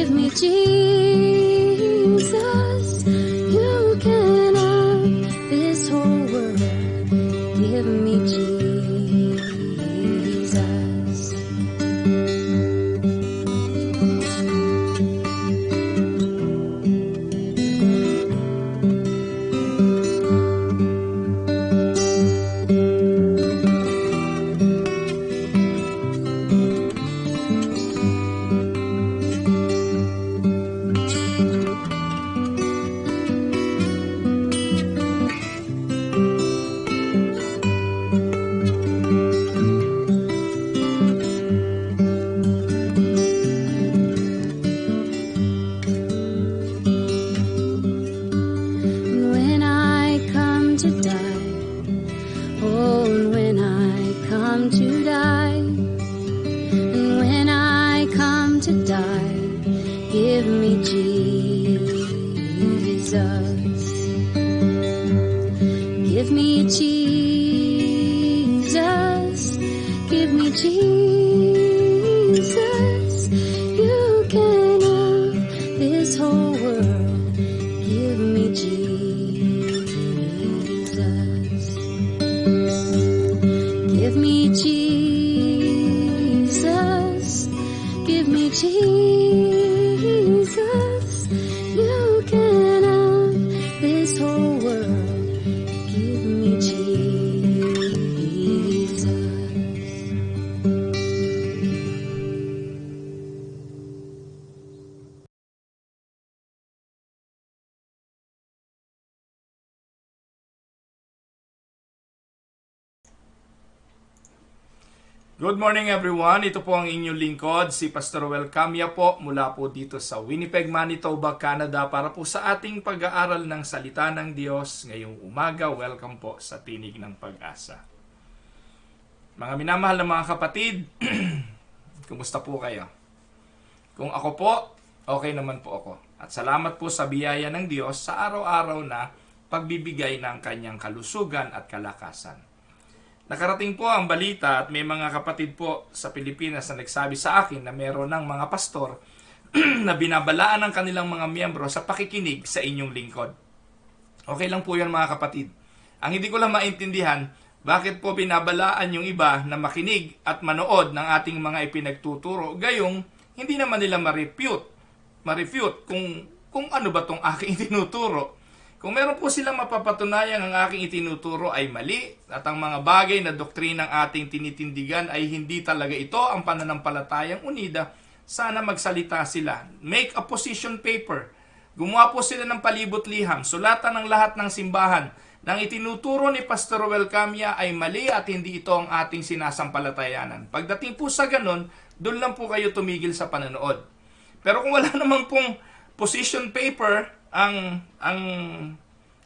Give me Jesus. You can have this whole world. Give me Jesus. When I come to die, oh, and when I come to die, and when I come to die, give me Jesus. Give me Jesus. Give me Jesus. You can have this whole world. Give me Jesus. Give me Jesus. Give me Jesus. You can have this whole world. Give me Jesus. Good morning everyone, ito po ang inyong lingkod, si Pastor Roel Camia po mula po dito sa Winnipeg, Manitoba, Canada para po sa ating pag-aaral ng Salita ng Diyos ngayong umaga. Welcome po sa Tinig ng Pag-asa. Mga minamahal na mga kapatid, kumusta po kayo? Kung ako po, okay naman po ako. At salamat po sa biyaya ng Diyos sa araw-araw na pagbibigay ng kanyang kalusugan at kalakasan. Nakarating po ang balita at may mga kapatid po sa Pilipinas na nagsabi sa akin na meron ng mga pastor na binabalaan ng kanilang mga miyembro sa pakikinig sa inyong lingkod. Okay lang po yan mga kapatid. Ang hindi ko lang maintindihan, bakit po binabalaan yung iba na makinig at manood ng ating mga ipinagtuturo, gayong hindi naman nila ma-refute kung ano ba tong aking itinuturo. Kung meron po silang mapapatunayan ang aking itinuturo ay mali at ang mga bagay na doktrinang ating tinitindigan ay hindi talaga ito ang pananampalatayang unida, sana magsalita sila. Make a position paper. Gumawa po sila ng palibot-liham. Sulatan ng lahat ng simbahan. Nang itinuturo ni Pastor Roel Camia ay mali at hindi ito ang ating sinasampalatayanan. Pagdating po sa ganun, doon lang po kayo tumigil sa panonood. Pero kung wala naman pong position paper ang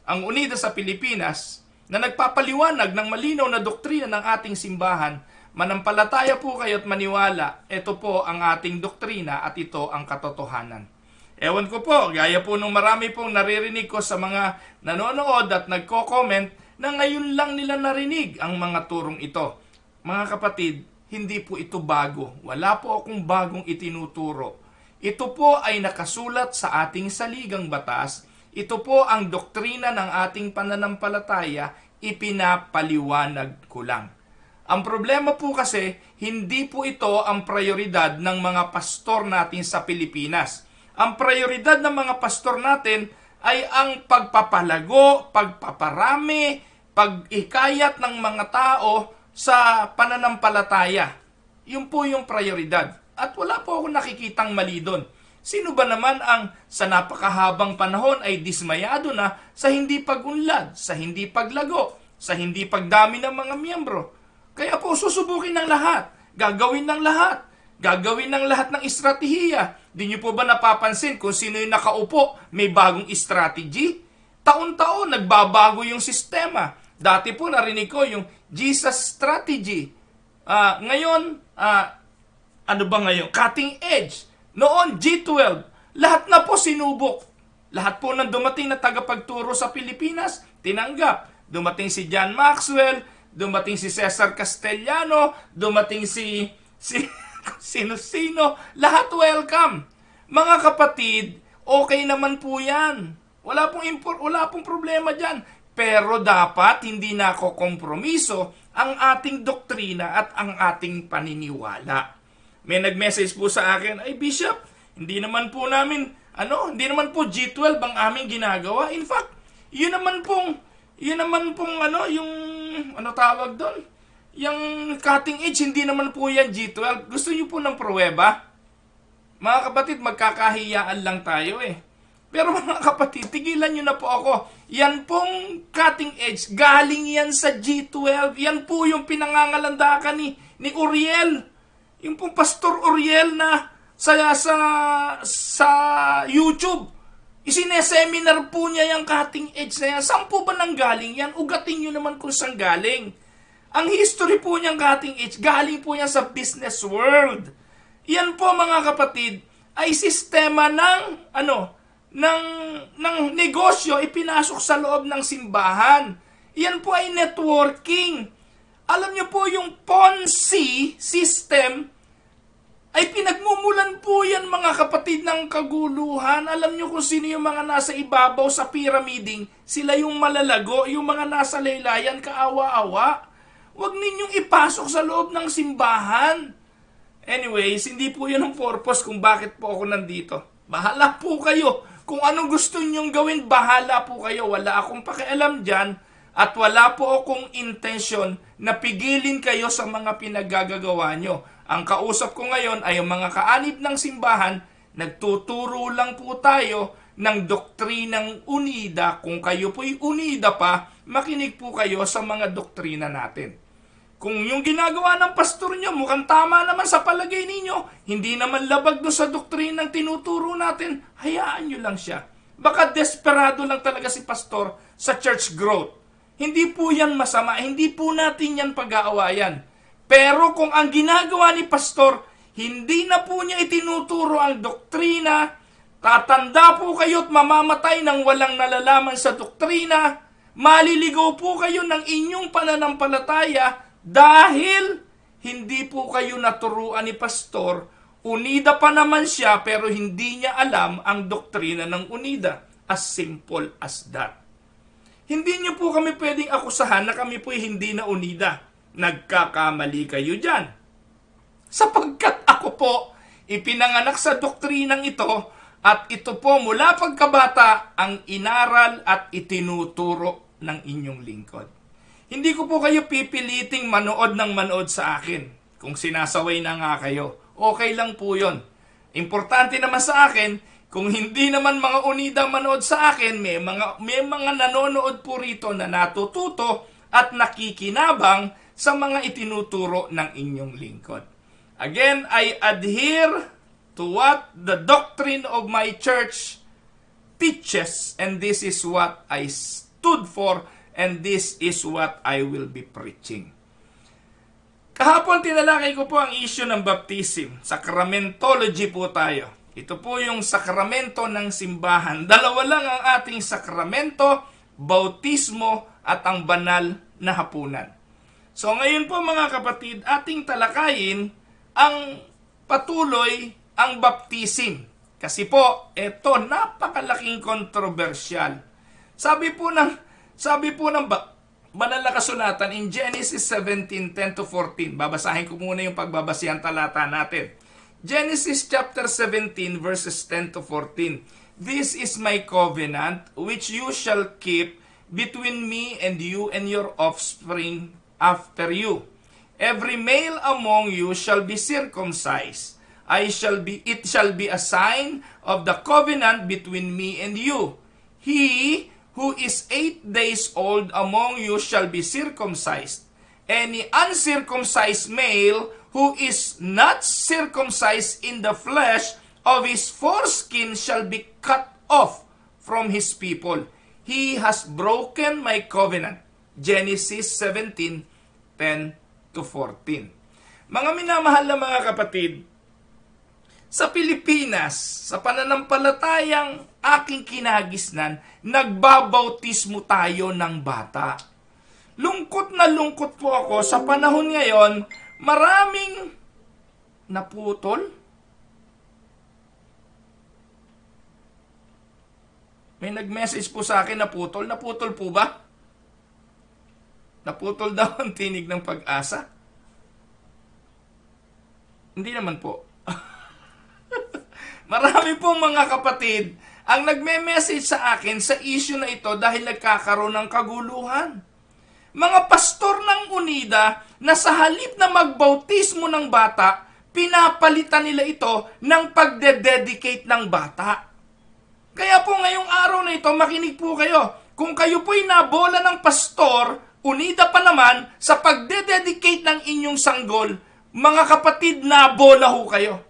UNIDA sa Pilipinas na nagpapaliwanag ng malinaw na doktrina ng ating simbahan, manampalataya po kayo at maniwala, ito po ang ating doktrina at ito ang katotohanan. Ewan ko po, gaya po nung marami pong naririnig ko sa mga nanonood at nagko-comment na ngayon lang nila narinig ang mga turong ito. Mga kapatid, hindi po ito bago. Wala po akong bagong itinuturo. Ito po ay nakasulat sa ating saligang batas. Ito po ang doktrina ng ating pananampalataya, ipinapaliwanag ko lang. Ang problema po kasi, hindi po ito ang prioridad ng mga pastor natin sa Pilipinas. Ang prioridad ng mga pastor natin ay ang pagpapalago, pagpaparami, pag-ikayat ng mga tao sa pananampalataya. Yun po yung prioridad. At wala po ako nakikitang mali doon. Sino ba naman ang sa napakahabang panahon ay dismayado na sa hindi pagunlad, sa hindi paglago, sa hindi pagdami ng mga miyembro? Kaya po susubukin ng lahat, gagawin ng lahat, gagawin ng lahat ng estratehiya. Di niyo po ba napapansin kung sino yung nakaupo, may bagong strategy? Taon-taon nagbabago yung sistema. Dati po narinig ko yung Jesus strategy. Ngayon, ano ba ngayon? Cutting edge. Noon, G12. Lahat na po sinubok. Lahat po ng dumating na tagapagturo sa Pilipinas, tinanggap. Dumating si John Maxwell, dumating si Cesar Castellano, dumating si sino-sino. Lahat welcome. Mga kapatid, okay naman po yan. Wala pong problema dyan. Pero dapat hindi nakokompromiso ang ating doktrina at ang ating paniniwala. May nag-message po sa akin, ay Bishop, hindi naman po G12 ang aming ginagawa. In fact, yun naman pong yung tawag doon? Yung cutting edge, hindi naman po yan G12. Gusto niyo po ng pruweba? Mga kapatid, magkakahiyaan lang tayo eh. Pero mga kapatid, tigilan nyo na po ako. Yan pong cutting edge, galing yan sa G12. Yan po yung pinangangalandakan ni Uriel. Yung pong Pastor Uriel na sa YouTube. Isineseminar po niya yung cutting edge na yan. Saan po ba nanggaling yan? Ugatin nyo naman kung saan galing. Ang history po niyang cutting edge, galing po yan sa business world. Yan po mga kapatid, ay sistema ng negosyo ipinasok sa loob ng simbahan. Yan po ay networking. Alam niyo po yung Ponzi system ay pinagmumulan po yan mga kapatid ng kaguluhan. Alam niyo kung sino yung mga nasa ibabaw sa pyramiding, sila yung malalago, yung mga nasa laylayan, kaawa-awa. Huwag ninyong ipasok sa loob ng simbahan. Anyways, hindi po yun ang purpose kung bakit po ako nandito. Bahala po kayo. Kung anong gusto nyong gawin, bahala po kayo. Wala akong pakialam dyan at wala po akong intensyon na pigilin kayo sa mga pinagagagawa nyo. Ang kausap ko ngayon ay yung mga kaanib ng simbahan. Nagtuturo lang po tayo ng doktrinang unida. Kung kayo po'y unida pa, makinig po kayo sa mga doktrina natin. Kung yung ginagawa ng pastor nyo mukhang tama naman sa palagay ninyo, hindi naman labag doon sa doktrinang tinuturo natin, hayaan nyo lang siya. Baka desperado lang talaga si pastor sa church growth. Hindi po yan masama, hindi po natin yan pag-aawayan. Pero kung ang ginagawa ni pastor, hindi na po niya itinuturo ang doktrina, tatanda po kayo at mamamatay ng walang nalalaman sa doktrina, maliligaw po kayo ng inyong pananampalataya dahil hindi po kayo naturuan ni pastor. Unida pa naman siya pero hindi niya alam ang doktrina ng unida. As simple as that. Hindi niyo po kami pwedeng akusahan na kami po'y hindi na unida. Nagkakamali kayo dyan. Sapagkat ako po ipinanganak sa doktrinang ito at ito po mula pagkabata ang inaral at itinuturo ng inyong lingkod. Hindi ko po kayo pipiliting manood sa akin. Kung sinasaway na nga kayo, okay lang po yun. Importante naman sa akin, kung hindi naman mga unidang manood sa akin, may mga nanonood po rito na natututo at nakikinabang sa mga itinuturo ng inyong lingkod. Again, I adhere to what the doctrine of my church teaches, and this is what I stood for, and this is what I will be preaching. Kahapon tinalakay ko po ang issue ng baptism. Sacramentology po tayo. Ito po yung sakramento ng simbahan. Dalawa lang ang ating sakramento, bautismo at ang banal na hapunan. So ngayon po mga kapatid, ating talakayin ang patuloy ang baptism. Kasi po, ito napakalaking kontrobersyal. Sabi po ng banal na kasulatan in Genesis 17:10-14. Babasahin ko muna yung pagbabasihang talata natin. Genesis chapter 17 verses 10-14. This is my covenant which you shall keep between me and you and your offspring after you. Every male among you shall be circumcised. It shall be a sign of the covenant between me and you. He who is 8 days old among you shall be circumcised. Any uncircumcised male who is not circumcised in the flesh of his foreskin shall be cut off from his people. He has broken my covenant. Genesis 17:10-14. Mga minamahal na mga kapatid, sa Pilipinas, sa pananampalatayang aking kinagisnan, nagbabautismo tayo ng bata. Lungkot na lungkot po ako sa panahon ngayon, maraming naputol. May nag-message po sa akin, naputol. Naputol po ba? Naputol daw ang tinig ng Pag-asa? Hindi naman po. Marami pong mga kapatid ang nagme-message sa akin sa issue na ito dahil nagkakaroon ng kaguluhan. Mga pastor ng UNIDA na sa halip na magbautismo ng bata, pinapalitan nila ito ng pagde-dedicate ng bata. Kaya po ngayong araw na ito, makinig po kayo. Kung kayo po'y nabola ng pastor, UNIDA pa naman, sa pagde-dedicate ng inyong sanggol, mga kapatid, nabola ho kayo.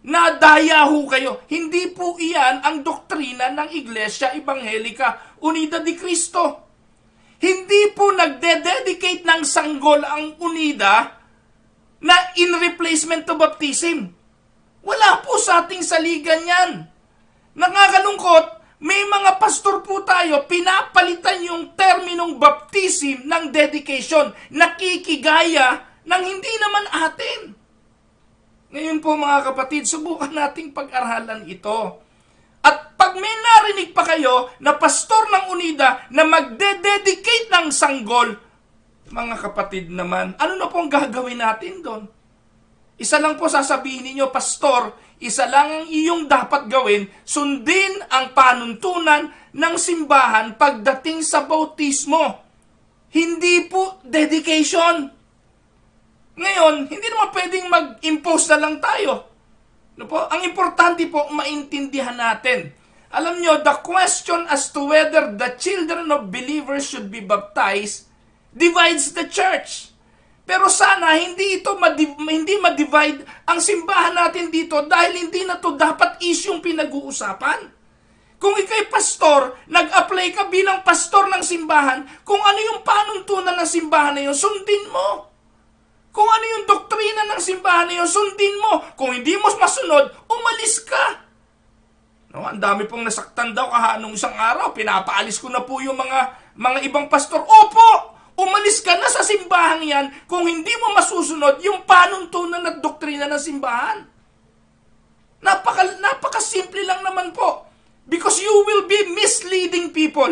Nadaya ho kayo. Hindi po iyan ang doktrina ng Iglesia Ebanghelika Unida de Cristo. Hindi po nagde-dedicate ng sanggol ang UNIDA na in replacement to baptism. Wala po sa ating saligan yan. Nakakalungkot, may mga pastor po tayo, pinapalitan yung terminong baptism ng dedication, nakikigaya ng hindi naman atin. Ngayon po mga kapatid, subukan nating pag-aralan ito. At pag may narinig pa kayo na pastor ng UNIDA na magde-dedicate ng sanggol, mga kapatid naman, ano na pong gagawin natin doon? Isa lang po sasabihin ninyo, pastor, isa lang ang iyong dapat gawin, sundin ang panuntunan ng simbahan pagdating sa bautismo. Hindi po dedication. Ngayon, hindi naman pwedeng mag-impose na lang tayo. No po? Ang importante po, maintindihan natin. Alam nyo, the question as to whether the children of believers should be baptized divides the church. Pero sana hindi ito hindi ma-divide ang simbahan natin dito dahil hindi na to dapat isyong pinag-uusapan. Kung ikay pastor, nag-apply ka bilang pastor ng simbahan, kung ano yung panuntunan ng simbahan na yun, sundin mo. Kung ano yung doktrina ng simbahan na yun, sundin mo. Kung hindi mo masunod, umalis ka. No, ang dami pong nasaktan daw nung isang araw. Pinapaalis ko na po yung mga ibang pastor. Opo! Umalis ka na sa simbahan yan kung hindi mo masusunod yung panuntunan at doktrina ng simbahan. Napaka-simple lang naman po. Because you will be misleading people.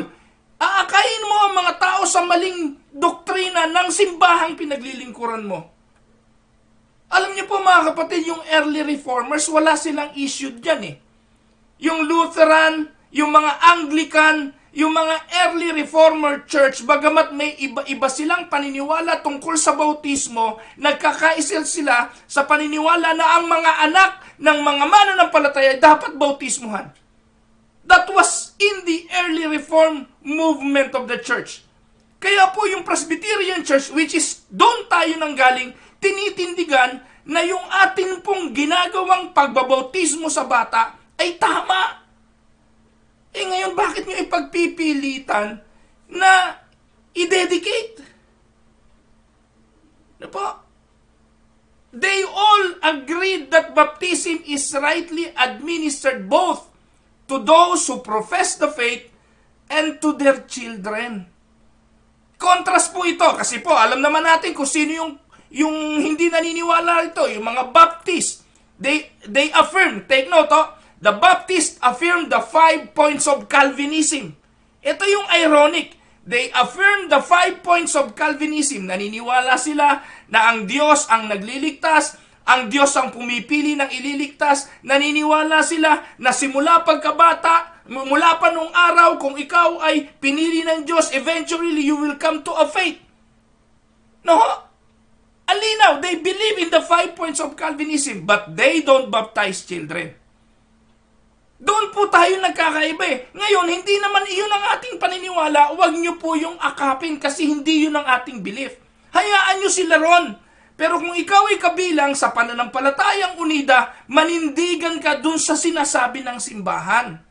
Aakayin mo ang mga tao sa maling doktrina ng simbahang pinaglilingkuran mo. Alam niyo po mga kapatid, yung early reformers, wala silang issue dyan eh. Yung Lutheran, yung mga Anglican, yung mga early reformer church, bagamat may iba-iba silang paniniwala tungkol sa bautismo, nagkakaisil sila sa paniniwala na ang mga anak ng mga mananampalataya dapat bautismuhan. That was in the early reform movement of the church. Kaya po yung Presbyterian Church, which is doon tayo nanggaling, tinitindigan na yung atin pong ginagawang pagbabautismo sa bata ay tama. Ngayon, bakit nyo ipagpipilitan na i-dedicate? Ano po? They all agreed that baptism is rightly administered both to those who profess the faith and to their children. Contrast po ito, kasi po, alam naman natin kung sino yung hindi naniniwala ito, yung mga Baptist. They affirm, take note, the Baptists affirm the 5 points of Calvinism. Ito yung ironic. They affirm the 5 points of Calvinism. Naniniwala sila na ang Diyos ang nagliligtas, ang Diyos ang pumipili ng ililigtas. Naniniwala sila na simula pagkabata, mula pa nung araw, kung ikaw ay pinili ng Diyos, eventually you will come to a faith. No? Alinaw, they believe in the 5 points of Calvinism, but they don't baptize children. Doon po tayo nagkakaiba eh. Ngayon, hindi naman iyon ang ating paniniwala. Huwag nyo po yung akapin kasi hindi yun ang ating belief. Hayaan nyo sila ron. Pero kung ikaw ay kabilang sa pananampalatayang UNIDA, manindigan ka dun sa sinasabi ng simbahan.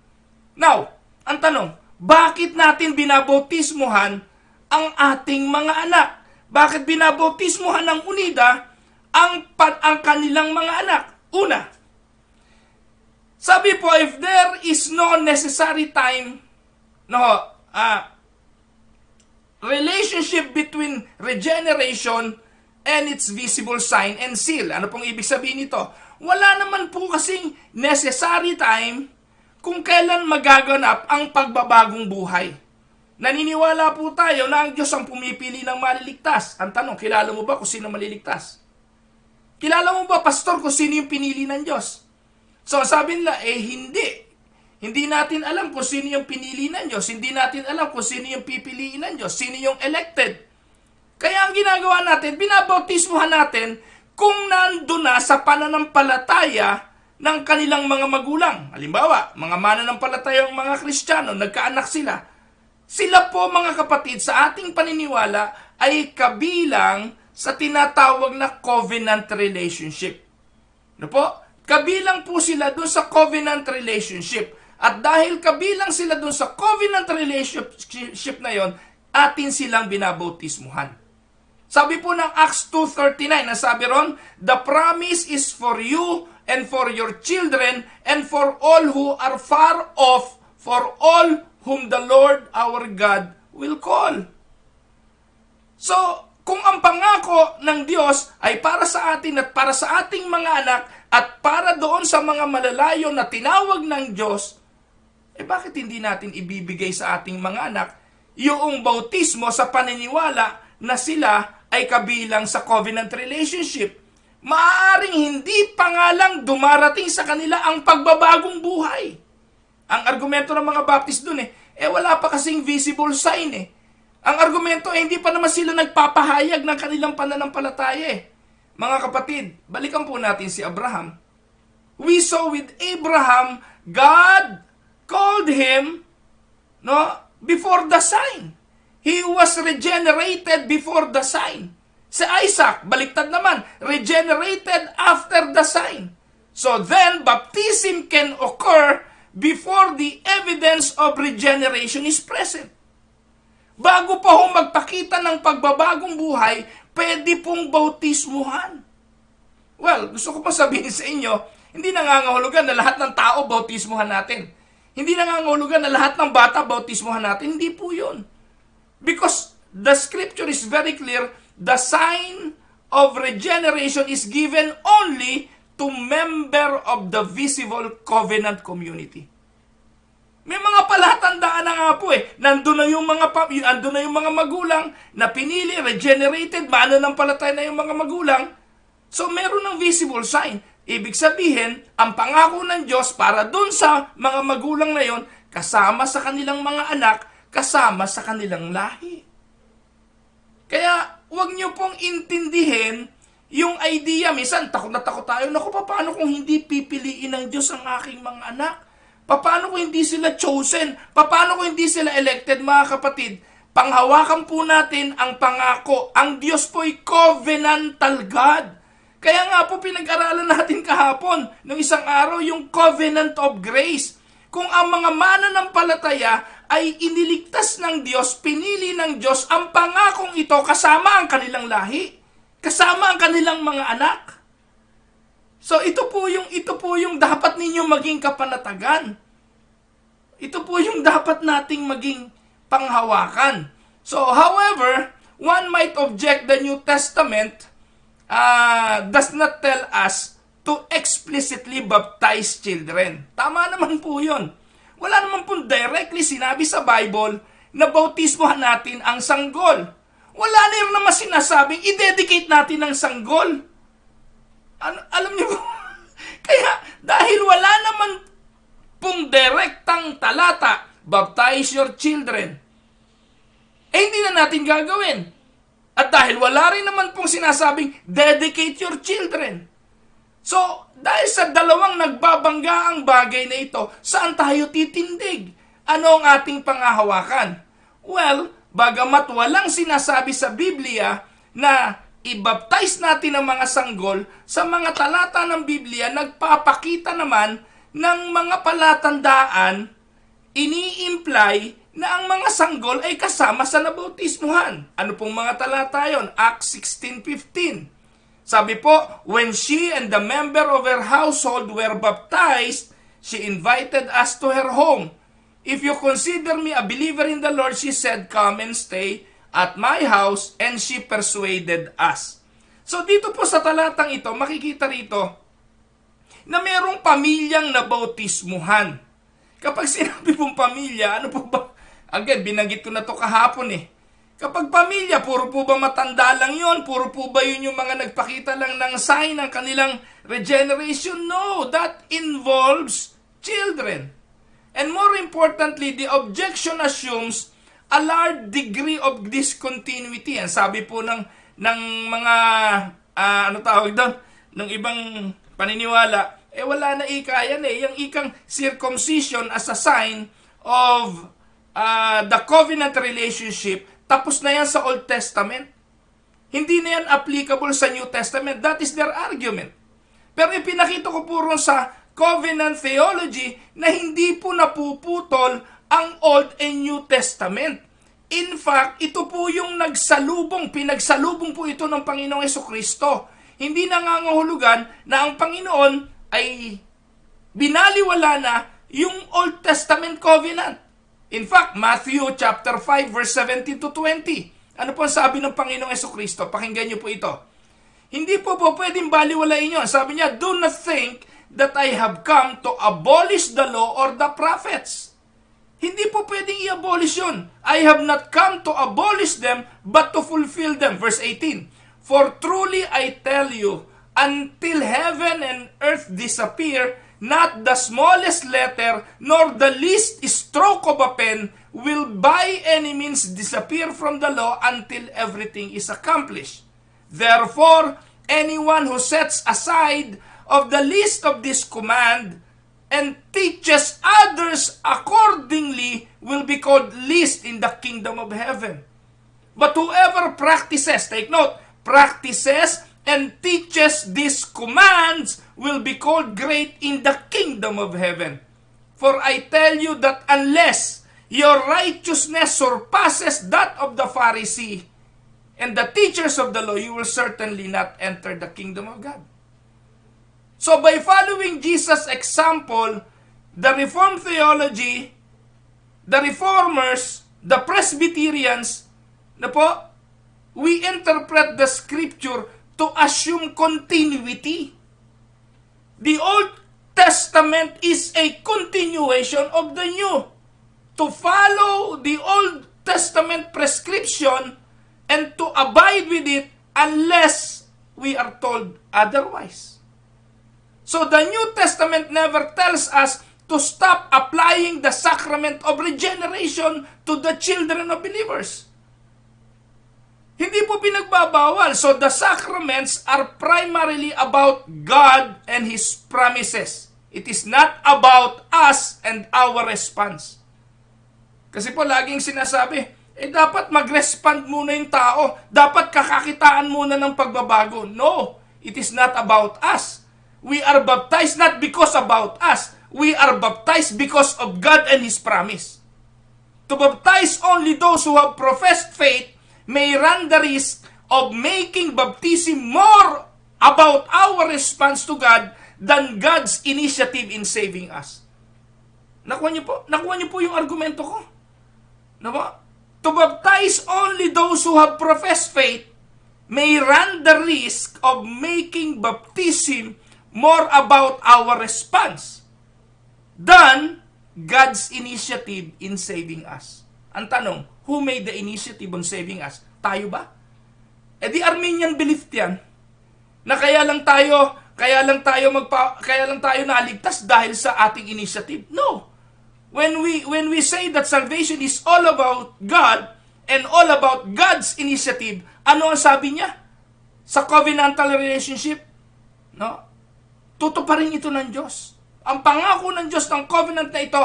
Now, ang tanong, bakit natin binabautismuhan ang ating mga anak? Bakit binabautismuhan ng UNIDA ang kanilang mga anak? Una, sabi po, if there is no necessary time, relationship between regeneration and its visible sign and seal. Ano pong ibig sabihin nito? Wala naman po kasing necessary time kung kailan magaganap ang pagbabagong buhay. Naniniwala po tayo na ang Diyos ang pumipili ng maliligtas. Ang tanong, kilala mo ba kung sino maliligtas? Kilala mo ba, pastor, kung sino yung pinili ng Diyos? So sabi nila, hindi. Hindi natin alam kung sino yung pinili ng Diyos. Hindi natin alam kung sino yung pipiliin ng Diyos. Sino yung elected. Kaya ang ginagawa natin, binabautismuhan natin kung nandun na sa pananampalataya ng kanilang mga magulang. Halimbawa, mga mananampalatayang mga Kristiyano, nagkaanak sila. Sila po, mga kapatid, sa ating paniniwala ay kabilang sa tinatawag na covenant relationship. Ano po? Kabilang po sila dun sa covenant relationship. At dahil kabilang sila dun sa covenant relationship na yon, atin silang binabautismuhan. Sabi po ng Acts 2:39, nasabi ron, the promise is for you and for your children and for all who are far off, for all whom the Lord our God will call. So, kung ang pangako ng Diyos ay para sa atin at para sa ating mga anak at para doon sa mga malalayo na tinawag ng Diyos, bakit hindi natin ibibigay sa ating mga anak yung bautismo sa paniniwala na sila ay kabilang sa covenant relationship? Maaaring hindi pa nga lang dumarating sa kanila ang pagbabagong buhay. Ang argumento ng mga Baptist dun wala pa kasing visible sign Ang argumento hindi pa naman sila nagpapahayag ng kanilang pananampalataya Mga kapatid, balikan po natin si Abraham. We saw with Abraham, God called him before the sign. He was regenerated before the sign. Si Isaac, baliktad naman, regenerated after the sign. So then, baptism can occur before the evidence of regeneration is present. Bago pa ho magpakita ng pagbabagong buhay, pwede pong bautismuhan. Well, gusto ko pa sabihin sa inyo, hindi nangangahulugan na lahat ng tao bautismuhan natin. Hindi nangangahulugan na lahat ng bata bautismuhan natin. Hindi po yun. Because the scripture is very clear, the sign of regeneration is given only to member of the visible covenant community. May mga palatandaan na nga po Nandun na yung mga magulang na pinili, regenerated, mananampalataya na yung mga magulang. So meron ng visible sign. Ibig sabihin, ang pangako ng Diyos para dun sa mga magulang na yon, kasama sa kanilang mga anak, kasama sa kanilang lahi. Kaya, huwag niyo pong intindihin yung idea. Minsan, takot na takot tayo. Naku, paano kung hindi pipiliin ng Diyos ang aking mga anak? Paano kung hindi sila chosen? Paano kung hindi sila elected, mga kapatid? Panghawakan po natin ang pangako. Ang Diyos po'y covenantal God. Kaya nga po pinag-aralan natin kahapon ng isang araw yung covenant of grace. Kung ang mga mananampalataya ay iniligtas ng Diyos, pinili ng Diyos, ang pangakong ito kasama ang kanilang lahi, kasama ang kanilang mga anak. So ito po yung dapat ninyong maging kapanatagan. Ito po yung dapat nating maging panghawakan. So however, one might object the New Testament does not tell us to explicitly baptize children. Tama naman po yun. Wala naman po directly sinabi sa Bible na bautismohan natin ang sanggol. Wala na rin naman sinasabing i-dedicate natin ang sanggol. Alam niyo po? Kaya dahil wala naman pong direktang talata, baptize your children, hindi na natin gagawin. At dahil wala rin naman pong sinasabing, dedicate your children. So, dahil sa dalawang nagbabanggaang bagay na ito, saan tayo titindig? Ano ang ating pangahawakan? Well, bagamat walang sinasabi sa Biblia na i-baptize natin ang mga sanggol, sa mga talata ng Biblia, nagpapakita naman ng mga palatandaan, ini-imply na ang mga sanggol ay kasama sa nabautismuhan. Ano pong mga talata yon? Acts 16:15. Sabi po, when she and the member of her household were baptized, she invited us to her home. If you consider me a believer in the Lord, she said, come and stay at my house, and she persuaded us. So dito po sa talatang ito, makikita rito na merong pamilyang nabautismuhan. Kapag sinabi pong pamilya, ano po ba? Again, binanggit ko na to kahapon eh. Kapag pamilya, puro po ba matanda lang yon? Puro po ba yun yung mga nagpakita lang ng sign ng kanilang regeneration? No, that involves children. And more importantly, the objection assumes a large degree of discontinuity. Ang sabi po ng mga, ano tawag doon, ng ibang paniniwala, wala na ika yan eh. Yung ikang circumcision as a sign of the covenant relationship, tapos na yan sa Old Testament. Hindi na yan applicable sa New Testament. That is their argument. Pero ipinakita ko po ron sa covenant theology na hindi po napuputol ang Old and New Testament. In fact, ito po yung pinagsalubong po ito ng Panginoong Jesucristo. Hindi nangangahulugan na ang Panginoon ay binaliwala na yung Old Testament covenant. In fact, Matthew chapter 5 verse 17 to 20. Ano po ang sabi ng Panginoong Jesucristo? Pakinggan niyo po ito. Hindi po pwedeng baliwalain yun. Sabi niya, do not think that I have come to abolish the law or the prophets. Hindi po pwedeng i-abolish yun. I have not come to abolish them, but to fulfill them. Verse 18. For truly I tell you, until heaven and earth disappear, not the smallest letter, nor the least stroke of a pen will by any means disappear from the law until everything is accomplished. Therefore, anyone who sets aside of the least of this command and teaches others accordingly will be called least in the kingdom of heaven. But whoever practices, take note, practices and teaches these commands will be called great in the kingdom of heaven. For I tell you that unless your righteousness surpasses that of the Pharisee and the teachers of the law, you will certainly not enter the kingdom of God. So by following Jesus' example, the Reformed theology, the Reformers, the Presbyterians, we interpret the Scripture to assume continuity. The Old Testament is a continuation of the New. To follow the Old Testament prescription and to abide with it unless we are told otherwise. So the New Testament never tells us to stop applying the sacrament of regeneration to the children of believers. Hindi po pinagbabawal. So the sacraments are primarily about God and His promises. It is not about us and our response. Kasi po laging sinasabi, dapat mag-respond muna yung tao. Dapat kakakitaan muna ng pagbabago. No, it is not about us. We are baptized not because about us. We are baptized because of God and His promise. To baptize only those who have professed faith may run the risk of making baptism more about our response to God than God's initiative in saving us. Nakuha niyo po yung argumento ko. To baptize only those who have professed faith may run the risk of making baptism more about our response than God's initiative in saving us. Ang tanong, who made the initiative on saving us? Tayo ba? The Arminian belief yan na kaya lang tayo naligtas dahil sa ating initiative. No. When we say that salvation is all about God and all about God's initiative, ano ang sabi niya? Sa covenantal relationship, no? Tutuparin ito ng Diyos. Ang pangako ng Diyos ng covenant na ito,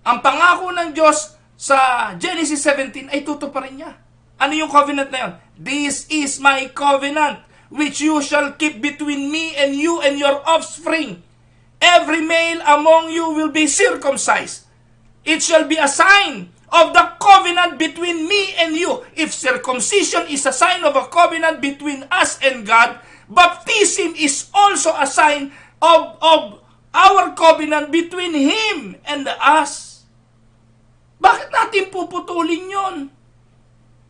ang pangako ng Diyos sa Genesis 17 ay tutuparin niya. Ano yung covenant na yun? This is my covenant, which you shall keep between me and you and your offspring. Every male among you will be circumcised. It shall be a sign of the covenant between me and you. If circumcision is a sign of a covenant between us and God, baptism is also a sign of our covenant between Him and us. Bakit natin puputulin yon?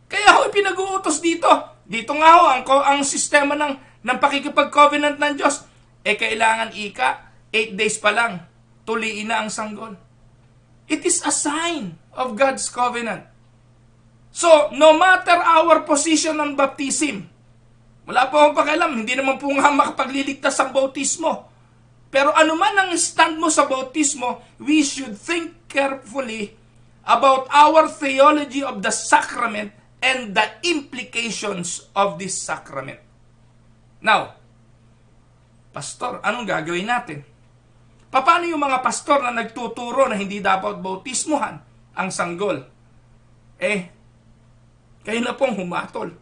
Kaya ho pinag-uutos dito. Dito nga ho ang sistema ng pakikipag-covenant ng Diyos. Kailangan 8 days pa lang, tuliin na ang sanggol. It is a sign of God's covenant. So, no matter our position on baptism, wala po akong pakialam, hindi naman po nga makapagliligtas ang bautismo. Pero anuman ang stand mo sa bautismo, we should think carefully about our theology of the sacrament and the implications of this sacrament. Now, pastor, anong gagawin natin? Paano yung mga pastor na nagtuturo na hindi dapat bautismuhan ang sanggol? Kayo na pong humatol.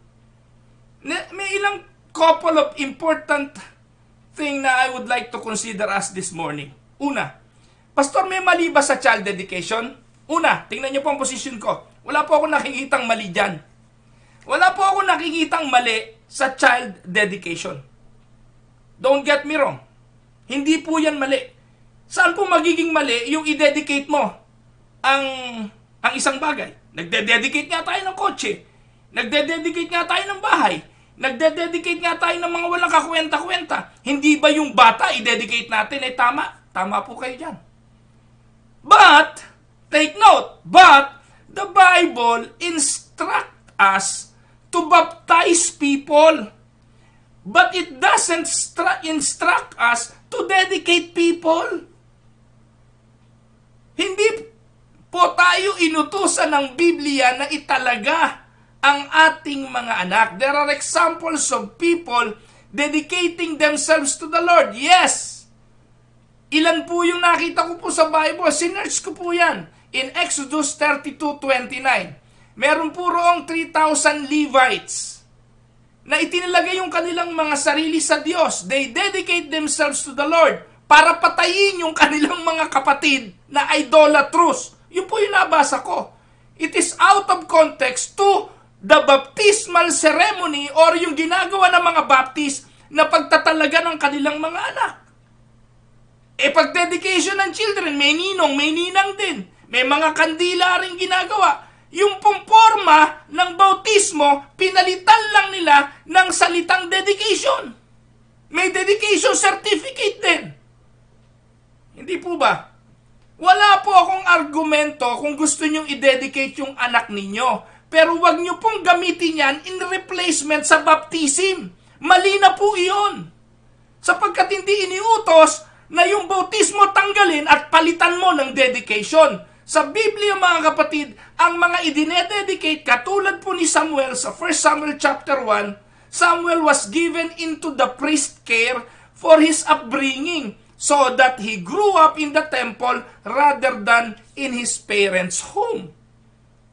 May ilang couple of important thing na I would like to consider as this morning. Una, pastor, may mali ba sa child dedication? Una, tingnan niyo po ang position ko. Wala po ako nakikitang mali dyan. Wala po ako nakikitang mali sa child dedication. Don't get me wrong. Hindi po yan mali. Saan po magiging mali yung i-dedicate mo ang isang bagay? Nagde-dedicate nga tayo ng kotse. Nagde-dedicate nga tayo ng bahay. Nagde-dedicate nga tayo ng mga walang kakwenta-kwenta. Hindi ba yung bata i-dedicate natin ay tama? Tama po kayo dyan. But, take note, the Bible instructs us to baptize people. But it doesn't instruct us to dedicate people. Hindi po tayo inutusan ng Biblia na italaga ang ating mga anak. There are examples of people dedicating themselves to the Lord. Yes! Ilan po yung nakita ko po sa Bible? Sinerch ko po yan. In Exodus 32:29. Meron po roong 3,000 Levites na itinalagay yung kanilang mga sarili sa Diyos. They dedicate themselves to the Lord para patayin yung kanilang mga kapatid na idolatrous. Yun po yung nabasa ko. It is out of context to the baptismal ceremony or yung ginagawa ng mga baptist na pagtatalaga ng kanilang mga anak. Pag dedication ng children, may ninong, may ninang din. May mga kandila rin ginagawa. Yung pong forma ng bautismo, pinalitan lang nila ng salitang dedication. May dedication certificate din. Hindi po ba? Wala po akong argumento kung gusto nyong i-dedicate yung anak ninyo. Pero wag nyo pong gamitin yan in replacement sa baptism. Mali na po iyon. Sapagkat hindi iniutos na yung bautismo tanggalin at palitan mo ng dedication. Sa Biblia, mga kapatid, ang mga idinededicate katulad po ni Samuel sa 1 Samuel chapter 1, Samuel was given into the priest care for his upbringing so that he grew up in the temple rather than in his parents' home.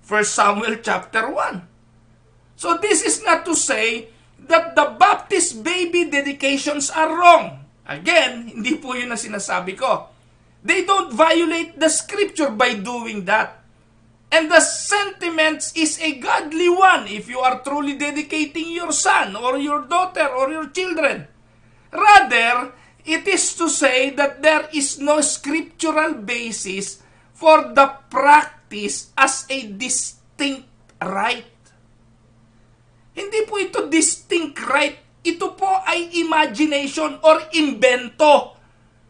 1 Samuel chapter 1. So this is not to say that the Baptist baby dedications are wrong. Again, hindi po yun ang sinasabi ko. They don't violate the scripture by doing that. And the sentiment is a godly one if you are truly dedicating your son or your daughter or your children. Rather, it is to say that there is no scriptural basis for the practice as a distinct right. Hindi po ito distinct right. Ito po ay imagination or invento.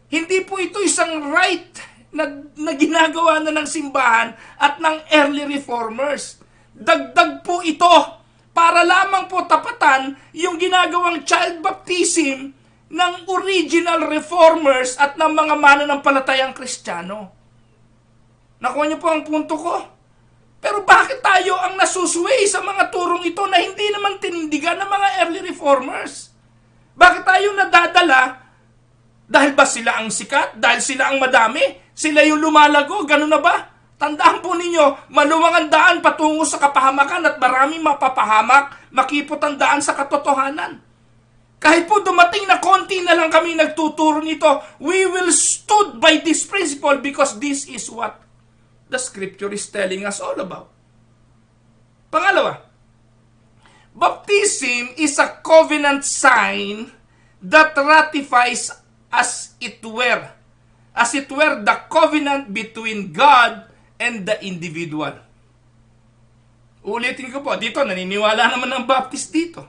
Hindi po ito isang right na ginagawa na ng simbahan at ng early reformers. Dagdag po ito para lamang po tapatan yung ginagawang child baptism ng original reformers at ng mga mananampalatayang Kristiyano. Nakuha niyo po ang punto ko? Pero bakit tayo ang nasusway sa mga turong ito na hindi naman tinindigan ng mga early reformers? Bakit tayo nadadala? Dahil ba sila ang sikat? Dahil sila ang madami? Sila yung lumalago? Ganun na ba? Tandaan po ninyo, maluwang ang daan patungo sa kapahamakan at maraming mapapahamak, makipot ang daan sa katotohanan. Kahit po dumating na konti na lang kami nagtuturo nito, we will stood by this principle because this is what the scripture is telling us all about. Pangalawa, baptism is a covenant sign that ratifies as it were the covenant between God and the individual. Ulitin ko po, dito naniniwala naman ng Baptist dito.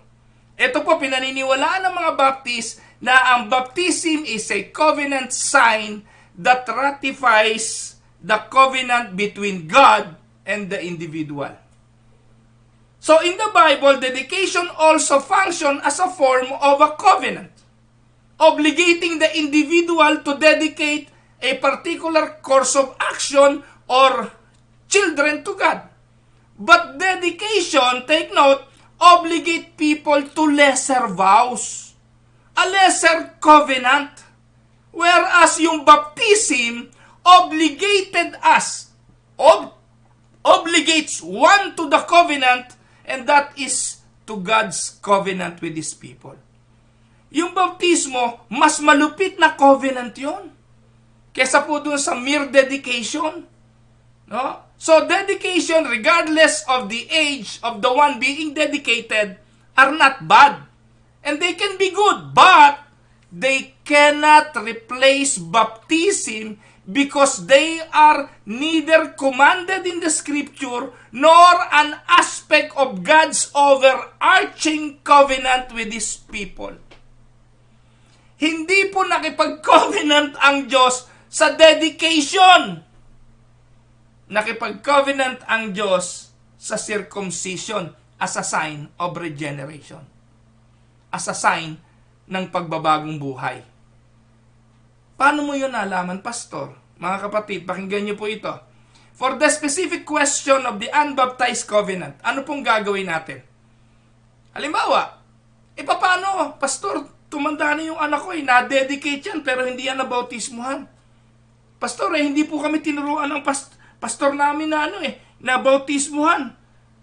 Ito po, pinaniniwalaan ng mga Baptist na ang baptism is a covenant sign that ratifies the covenant between God and the individual. So in the Bible, dedication also functions as a form of a covenant, obligating the individual to dedicate a particular course of action or children to God. But dedication, take note, obligate people to lesser vows, a lesser covenant. Whereas yung baptism obligated us, obligates one to the covenant, and that is to God's covenant with His people. Yung baptismo, mas malupit na covenant yon kesa po dun sa mere dedication. No? So dedication, regardless of the age of the one being dedicated, are not bad. And they can be good, but they cannot replace baptism because they are neither commanded in the scripture nor an aspect of God's overarching covenant with His people. Hindi po nakipag-covenant ang Diyos sa dedication. Nakipag-covenant ang Diyos sa circumcision as a sign of regeneration. As a sign ng pagbabagong buhay. Paano mo yun nalaman, Pastor? Mga kapatid, pakinggan niyo po ito. For the specific question of the unbaptized covenant, ano pong gagawin natin? Halimbawa, paano, Pastor, tumanda na yung anak ko, na-dedicate yan, pero hindi yan nabautismuhan. Pastor, hindi po kami tinuruan ng pastor namin na nabautismuhan.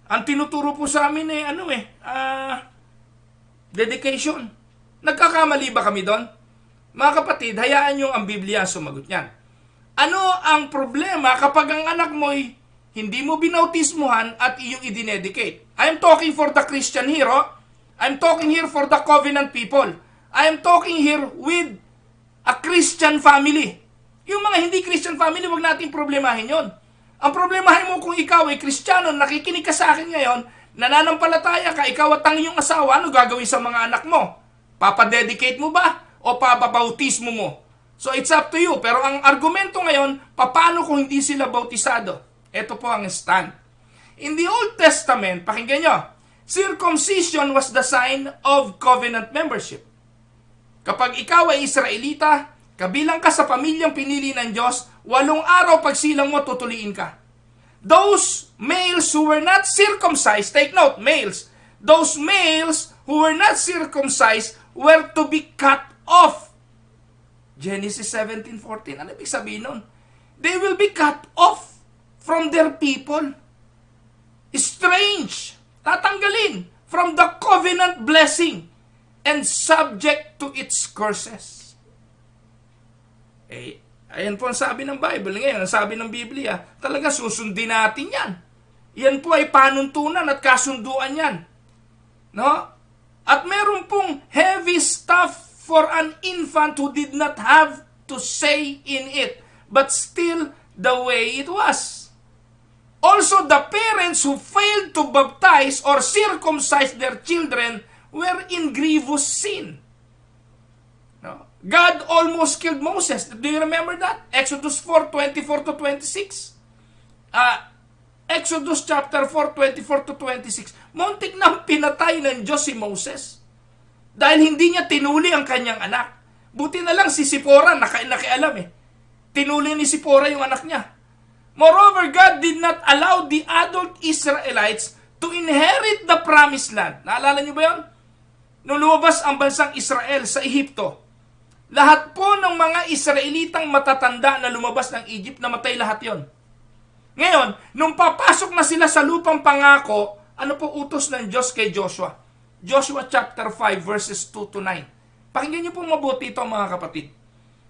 Ang tinuturo po sa amin dedication. Nagkakamali ba kami doon? Mga kapatid, hayaan nyo ang Biblia sumagot niyan. Ano ang problema kapag ang anak mo'y hindi mo binautismuhan at iyong idinedicate? I'm talking for the Christian here. I'm talking here for the covenant people. I'm talking here with a Christian family. Yung mga hindi Christian family, wag natin problemahin yon. Ang problemahin mo kung ikaw ay Kristiyano, nakikinig ka sa akin ngayon, nananampalataya ka, ikaw at ang iyong asawa, ano gagawin sa mga anak mo? Papadedicate mo ba? O papabautismo mo? So it's up to you. Pero ang argumento ngayon, paano kung hindi sila bautisado? Ito po ang stand. In the Old Testament, pakinggan nyo, circumcision was the sign of covenant membership. Kapag ikaw ay Israelita, kabilang ka sa pamilyang pinili ng Diyos, 8 araw pagsilang mo, tutuliin ka. Those males who were not circumcised, take note, males, those males who were not circumcised were to be cut off. Genesis 17:14. Ano ibig sabihin nun? They will be cut off from their people. Strange. Tatanggalin from the covenant blessing and subject to its curses. Ayan po ang sabi ng Bible. Ngayon, ang sabi ng Biblia, talaga susundin natin yan. Yan po ay panuntunan at kasunduan yan. No? At meron pong heavy stuff for an infant who did not have to say in it, but still the way it was. Also, the parents who failed to baptize or circumcise their children were in grievous sin. No? God almost killed Moses. Do you remember that? Exodus 4:24-26. Exodus chapter 4:24-26. Muntik nang pinatay ng Diyos si Moses. Dahil hindi niya tinuli ang kanyang anak. Buti na lang si Sipora, nakialam Tinuli ni Sipora yung anak niya. Moreover, God did not allow the adult Israelites to inherit the promised land. Naalala niyo ba yun? Nung lumabas ang bansang Israel sa Ehipto, lahat po ng mga Israelitang matatanda na lumabas ng Egypt, namatay lahat yon. Ngayon, nung papasok na sila sa lupang pangako, ano po utos ng Diyos kay Joshua? Joshua chapter 5 verses 2-9. Pakinggan niyo po mabuti ito mga kapatid.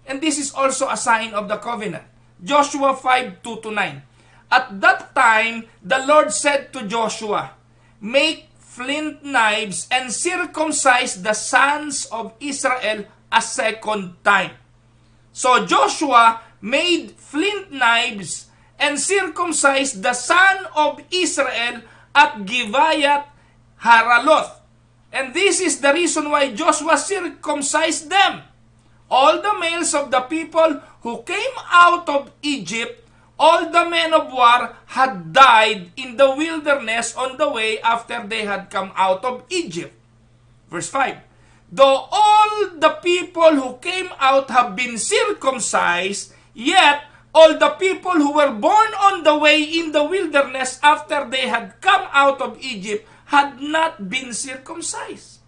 And this is also a sign of the covenant. Joshua 5:2-9. At that time, the Lord said to Joshua, make flint knives and circumcise the sons of Israel a second time. So Joshua made flint knives and circumcised the son of Israel at Gibeath Haraloth. And this is the reason why Joshua circumcised them. All the males of the people who came out of Egypt all the men of war had died in the wilderness on the way after they had come out of Egypt. Verse 5. Though all the people who came out have been circumcised, yet all the people who were born on the way in the wilderness after they had come out of Egypt had not been circumcised.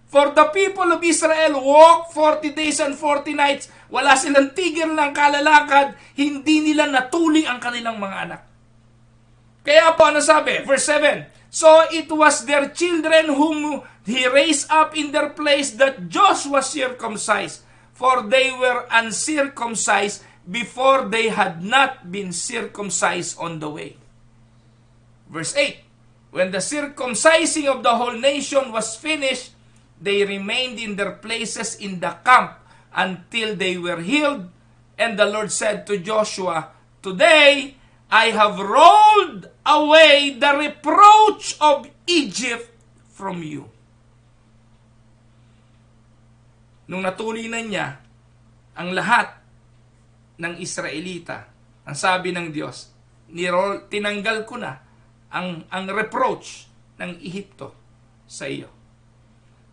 For the people of Israel walked 40 days and 40 nights. Wala silang tigil ng kalalakad. Hindi nila natuli ang kanilang mga anak. Kaya po, ano sabi? Verse 7. So it was their children whom he raised up in their place that Joshua circumcised. For they were uncircumcised before they had not been circumcised on the way. Verse 8. When the circumcising of the whole nation was finished, they remained in their places in the camp until they were healed. And the Lord said to Joshua, Today I have rolled away the reproach of Egypt from you. Nung natuli na niya ang lahat ng Israelita, ang sabi ng Diyos, tinanggal ko na ang reproach ng Ehipto sa iyo.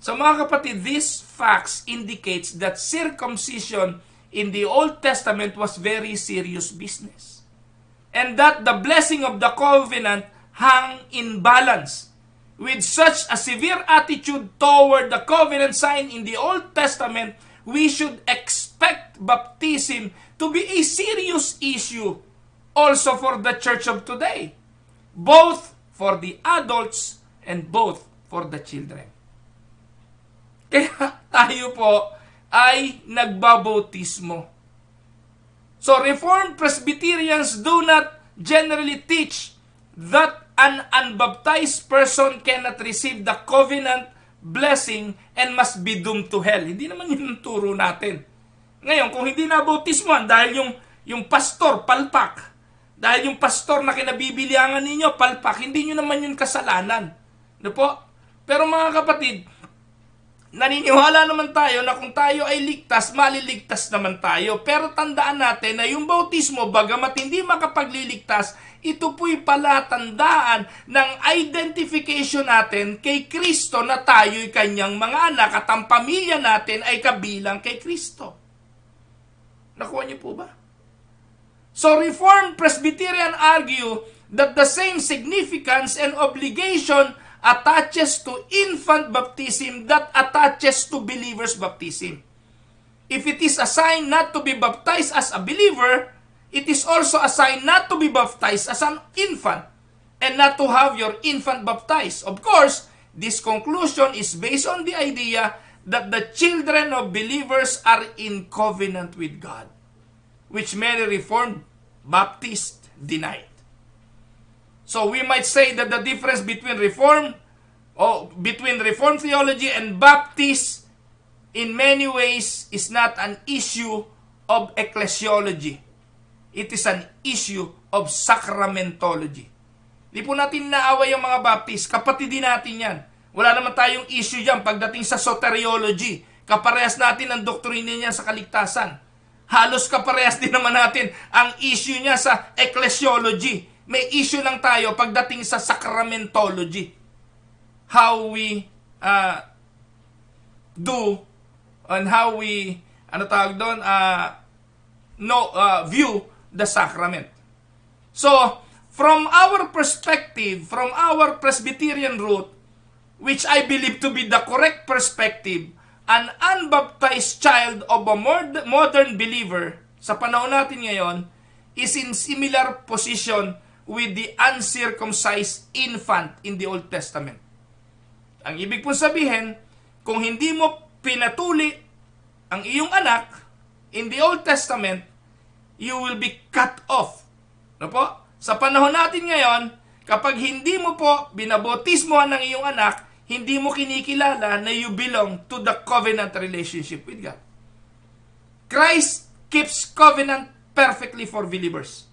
So mga kapatid, these facts indicates that circumcision in the Old Testament was very serious business. And that the blessing of the covenant hung in balance. With such a severe attitude toward the covenant sign in the Old Testament, we should expect baptism to be a serious issue also for the church of today, both for the adults and both for the children. Kaya tayo po ay nagbabautismo. So Reformed Presbyterians do not generally teach that an unbaptized person cannot receive the covenant blessing and must be doomed to hell. Hindi naman yun ang turo natin. Ngayon, kung hindi nabautismohan dahil yung pastor palpak, dahil yung pastor na kinabibiliangan ninyo palpak, hindi nyo naman yun kasalanan. Ano po? Pero mga kapatid, naniniwala naman tayo na kung tayo ay ligtas, maliligtas naman tayo. Pero tandaan natin na yung bautismo, bagamat hindi makapagliligtas, ito po'y palatandaan ng identification natin kay Kristo na tayo'y kanyang mga anak at ang pamilya natin ay kabilang kay Kristo. Nakuha niyo po ba? So Reformed Presbyterian argue that the same significance and obligation attaches to infant baptism that attaches to believer's baptism. If it is a sign not to be baptized as a believer, it is also a sign not to be baptized as an infant and not to have your infant baptized. Of course, this conclusion is based on the idea that the children of believers are in covenant with God, which many Reformed Baptists denied. So we might say that the difference between Reformed theology and Baptist in many ways is not an issue of ecclesiology. It is an issue of sacramentology. Di po natin naaway yung mga Baptist. Kapatid natin yan. Wala naman tayong issue dyan pagdating sa soteriology. Kaparehas natin ang doktrina niya sa kaligtasan. Halos kaparehas din naman natin ang issue niya sa ecclesiology. May issue lang tayo pagdating sa sacramentology. How we do and how we view the sacrament. So, from our perspective, from our Presbyterian root, which I believe to be the correct perspective, an unbaptized child of a modern believer sa panahon natin ngayon is in similar position with the uncircumcised infant in the Old Testament. Ang ibig pong sabihin, kung hindi mo pinatuli ang iyong anak in the Old Testament, you will be cut off. No po? Sa panahon natin ngayon, kapag hindi mo po binabotismohan ng iyong anak, hindi mo kinikilala na you belong to the covenant relationship with God. Christ keeps covenant perfectly for believers,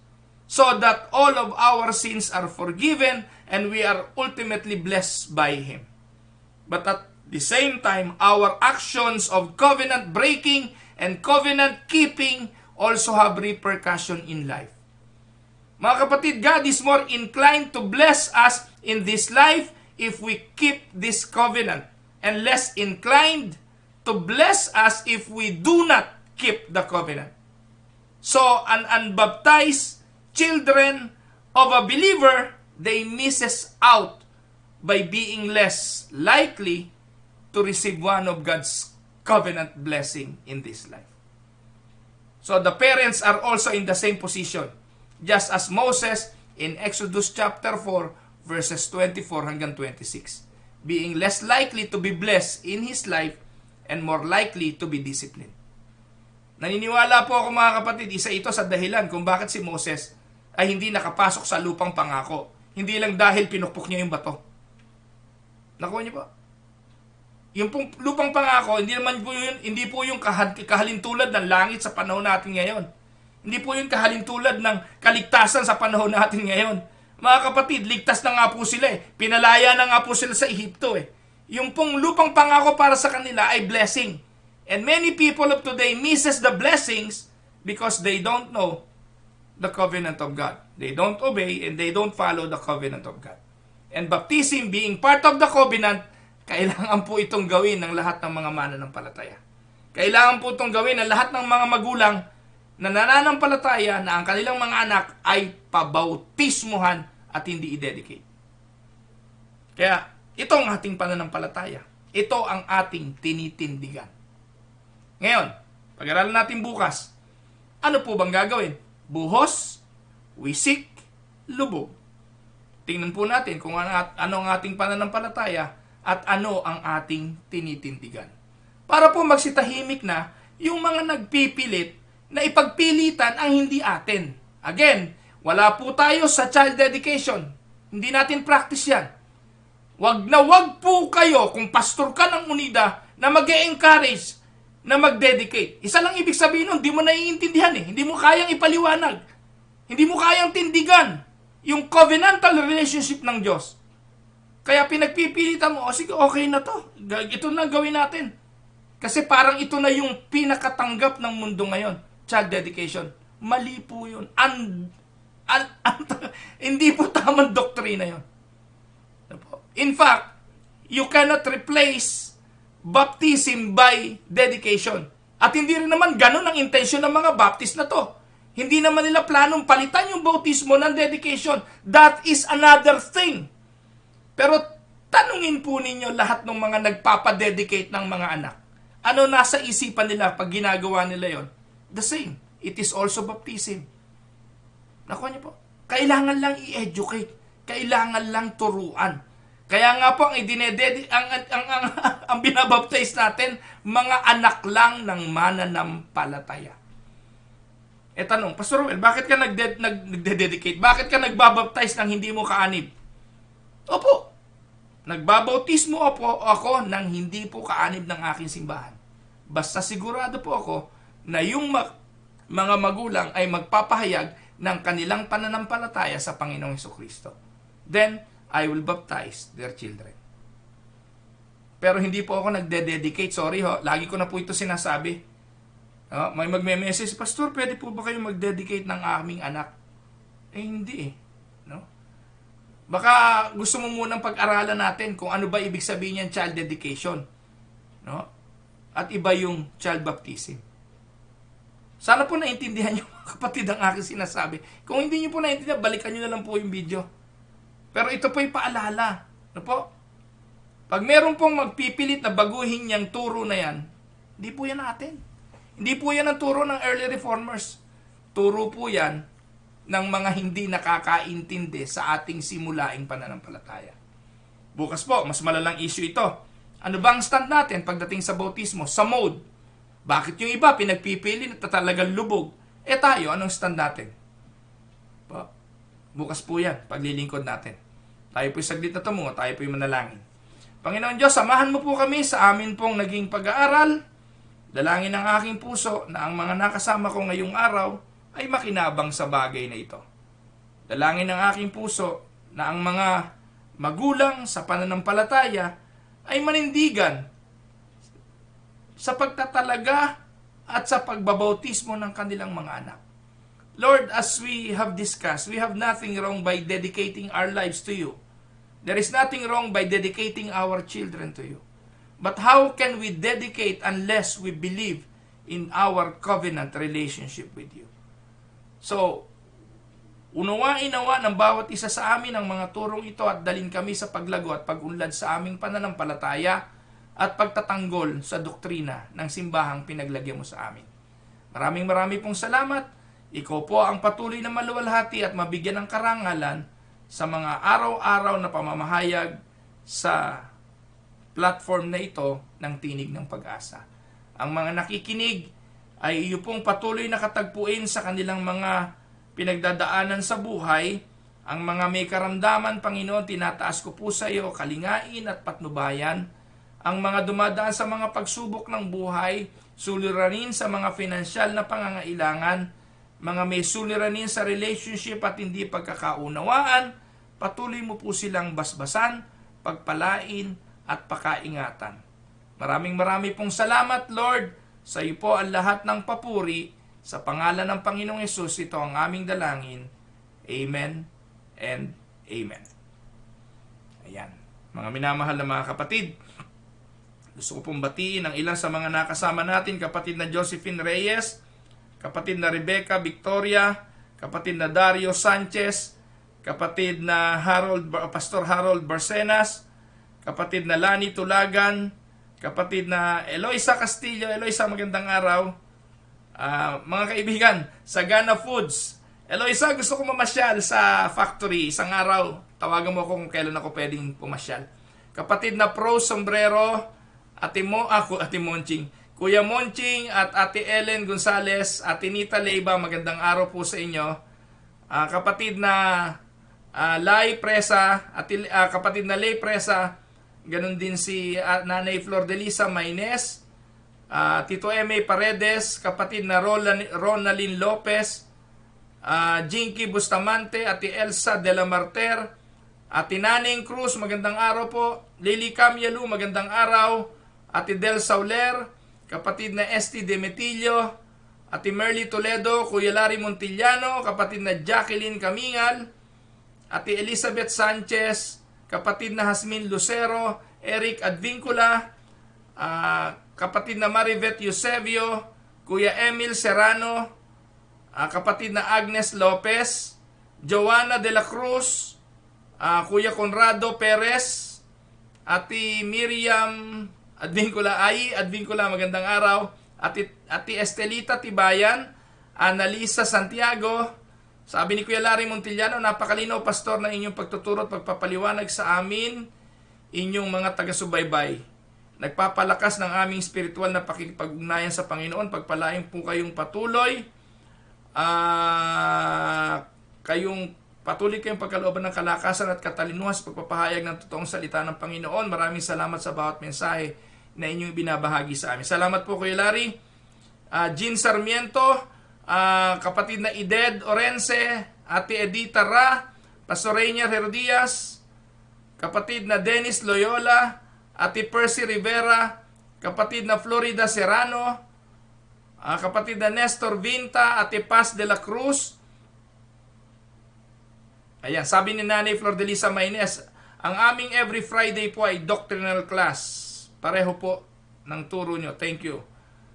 so that all of our sins are forgiven and we are ultimately blessed by Him. But at the same time, our actions of covenant breaking and covenant keeping also have repercussion in life. Mga kapatid, God is more inclined to bless us in this life if we keep this covenant, and less inclined to bless us if we do not keep the covenant. So, an unbaptized children of a believer, they misses out by being less likely to receive one of God's covenant blessing in this life. So, the parents are also in the same position, just as Moses in Exodus chapter 4, verses 24 hanggang 26, being less likely to be blessed in his life and more likely to be disciplined. Naniniwala po ako mga kapatid, isa ito sa dahilan kung bakit si Moses ay hindi nakapasok sa lupang pangako. Hindi lang dahil pinukpok niya yung bato. Nakuha niyo po? Yung pong lupang pangako, hindi po yung kahalintulad ng langit sa panahon natin ngayon. Hindi po yung kahalintulad ng kaligtasan sa panahon natin ngayon. Mga kapatid, ligtas na nga po sila eh. Pinalaya na nga po sila sa Ehipto eh. Yung pong lupang pangako para sa kanila ay blessing. And many people of today misses the blessings because they don't know the covenant of God. They don't obey and they don't follow the covenant of God. And baptism being part of the covenant, kailangan po itong gawin ng lahat ng mga mananampalataya. Kailangan po itong gawin ng lahat ng mga magulang na nananampalataya na ang kanilang mga anak ay pabautismuhan at hindi i-dedicate. Kaya, ito ang ating pananampalataya. Ito ang ating tinitindigan. Ngayon, pag-aralan natin bukas, ano po bang gagawin? Buhos, wisik, lubog. Tingnan po natin kung ano ang ating pananampalataya at ano ang ating tinitindigan. Para po magsitahimik na yung mga nagpipilit na ipagpilitan ang hindi atin. Again, wala po tayo sa child dedication. Hindi natin practice yan. Wag po kayo kung pastor ka ng Unida na mag-e-encourage na mag-dedicate. Isa lang ibig sabihin nun, hindi mo naiintindihan eh. Hindi mo kayang ipaliwanag. Hindi mo kayang tindigan yung covenantal relationship ng Diyos. Kaya pinagpipilitan mo, sige, okay na to. Ito na gawin natin. Kasi parang ito na yung pinakatanggap ng mundo ngayon. Child dedication. Mali po yun. Hindi po tamang doktrina yun. In fact, you cannot replace baptism by dedication. At hindi rin naman ganun ang intensyon ng mga baptist na to. Hindi naman nila planong palitan yung bautismo ng dedication. That is another thing. Pero tanungin po ninyo lahat ng mga nagpapadedicate ng mga anak. Ano nasa isipan nila pag ginagawa nila yon? The same. It is also baptism. Nakuha niyo po? Kailangan lang i-educate. Kailangan lang turuan. Kaya nga po ang binabaptize natin, mga anak lang ng mananampalataya. E tanong, Pastor Ruel, bakit ka nagde-dedicate? Bakit ka nagbabaptize ng hindi mo kaanib? Opo, nagbabautismo ako ng hindi po kaanib ng aking simbahan. Basta sigurado po ako na yung mga magulang ay magpapahayag ng kanilang pananampalataya sa Panginoong Hesukristo. Then, I will baptize their children. Pero hindi po ako nagde-dedicate. Sorry ho, lagi ko na po ito sinasabi. May magme-message, Pastor, pwede po ba kayo mag-dedicate ng aming anak? Eh, hindi eh. No? Baka gusto mo munang pag-aralan natin kung ano ba ibig sabihin ng child dedication. No? At iba yung child baptism. Sana po naintindihan nyo, kapatid, ang aking sinasabi. Kung hindi nyo po naintindihan, balikan nyo na lang po yung video. Pero ito po yung paalala. Ano po? Pag meron pong magpipilit na baguhin niyang turo na yan, hindi po yan natin. Hindi po yan ang turo ng early reformers. Turo po yan ng mga hindi nakakaintindi sa ating simulaing pananampalataya. Bukas po, mas malalang issue ito. Ano ba ang stand natin pagdating sa bautismo? Sa mode. Bakit yung iba pinagpipili na talagang lubog? Eh tayo, anong stand natin? Bukas po yan, paglilingkod natin. Tayo po'y saglit na tumungo, tayo po'y manalangin. Panginoon Diyos, samahan mo po kami sa amin pong naging pag-aaral. Dalangin ng aking puso na ang mga nakasama ko ngayong araw ay makinabang sa bagay na ito. Dalangin ng aking puso na ang mga magulang sa pananampalataya ay manindigan sa pagtatalaga at sa pagbabautismo ng kanilang mga anak. Lord, as we have discussed, we have nothing wrong by dedicating our lives to you. There is nothing wrong by dedicating our children to you. But how can we dedicate unless we believe in our covenant relationship with you? So, unawain-nawa ng bawat isa sa amin ang mga turong ito at dalin kami sa paglago at pag-unlad sa aming pananampalataya at pagtatanggol sa doktrina ng simbahang pinaglagyan mo sa amin. Maraming pong salamat. Ikaw po ang patuloy na maluwalhati at mabigyan ng karangalan sa mga araw-araw na pamamahayag sa platform na ito ng Tinig ng Pag-asa. Ang mga nakikinig ay iyo pong patuloy na katagpuin sa kanilang mga pinagdadaanan sa buhay. Ang mga may karamdaman, Panginoon, tinataas ko po sa iyo, kalingain at patnubayan. Ang mga dumadaan sa mga pagsubok ng buhay, suliranin sa mga finansyal na pangangailangan, mga may suliranin sa relationship at hindi pagkakaunawaan, patuloy mo po silang basbasan, pagpalain at pakaingatan. Maraming pong salamat, Lord. Sa iyo po ang lahat ng papuri. Sa pangalan ng Panginoong Hesus, ito ang aming dalangin. Amen and Amen. Ayan. Mga minamahal na mga kapatid, gusto ko pong batiin ang ilan sa mga nakasama natin, kapatid na Josephine Reyes, kapatid na Rebecca Victoria, kapatid na Dario Sanchez, kapatid na Pastor Harold Barcenas, kapatid na Lani Tulagan, kapatid na Eloisa Castillo. Eloisa, magandang araw. Mga kaibigan, Sagana Foods. Eloisa, gusto ko mamasyal sa factory. Isang araw, tawagan mo ako kung kailan ako pwedeng pumasyal. Kapatid na Pro Sombrero, Ate Monching, Kuya Monching at Ate Ellen Gonzales, Ate Nita Leiba, magandang araw po sa inyo. Kapatid na Lai Presa, kapatid na Lay Presa, ganun din si Nanay Flor de Lisa Maynez, Tito M.A. Paredes, kapatid na Ronalyn Lopez, Jinky Bustamante, Ate Elsa de la Marter, Ate Naning Cruz, magandang araw po. Lily Camyalu, magandang araw. Ate Del Sauler, kapatid na Esti Demetillo, Ate Merly Toledo, Kuya Larry Montillano, kapatid na Jacqueline Kamingal, Ate Elizabeth Sanchez, kapatid na Hasmin Lucero, Eric Advincula, kapatid na Marivet Eusebio, Kuya Emil Serrano, kapatid na Agnes Lopez, Joanna de la Cruz, Kuya Conrado Perez, Ate Miriam Advincula, magandang araw. Ate Estelita Tibayan, Annalisa Santiago. Sabi ni Kuya Larry Montillano, napakalinaw, Pastor, na inyong pagtuturo at pagpapaliwanag sa amin, inyong mga taga-subaybay. Nagpapalakas ng aming spiritual na pakikipag-ugnayan sa Panginoon. Pagpalain po kayong patuloy. Patuloy kayong pagkalooban ng kalakasan at katalinuhan sa pagpapahayag ng totoong salita ng Panginoon. Maraming salamat sa bawat mensahe na inyong binabahagi sa amin. Salamat po, Kuya Larry. Jean Sarmiento, kapatid na Ided Orense, Ate Edita Ra, Pastor Rainier Herodias, kapatid na Dennis Loyola, Ate Percy Rivera, kapatid na Florida Serrano, kapatid na Nestor Vinta, Ate Paz de la Cruz. Ayan, sabi ni Nanay Flor de Lisa Maynez, ang aming every Friday po ay doctrinal class. Pareho po ng turo nyo. Thank you.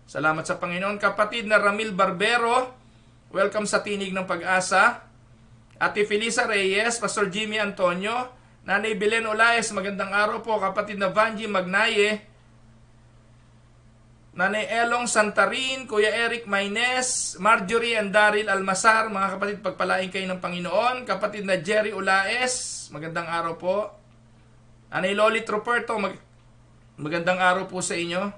Salamat sa Panginoon. Kapatid na Ramil Barbero, welcome sa Tinig ng Pag-asa. Ate Felisa Reyes, Pastor Jimmy Antonio, Nanay Belen Olaes, magandang araw po. Kapatid na Vanji Magnaye, Nanay Elong Santarin, Kuya Eric Maynez, Marjorie and Daryl Almasar, mga kapatid, pagpalain kayo ng Panginoon. Kapatid na Jerry Olaes, magandang araw po. Nanay Loli Truperto, magandang araw po sa inyo.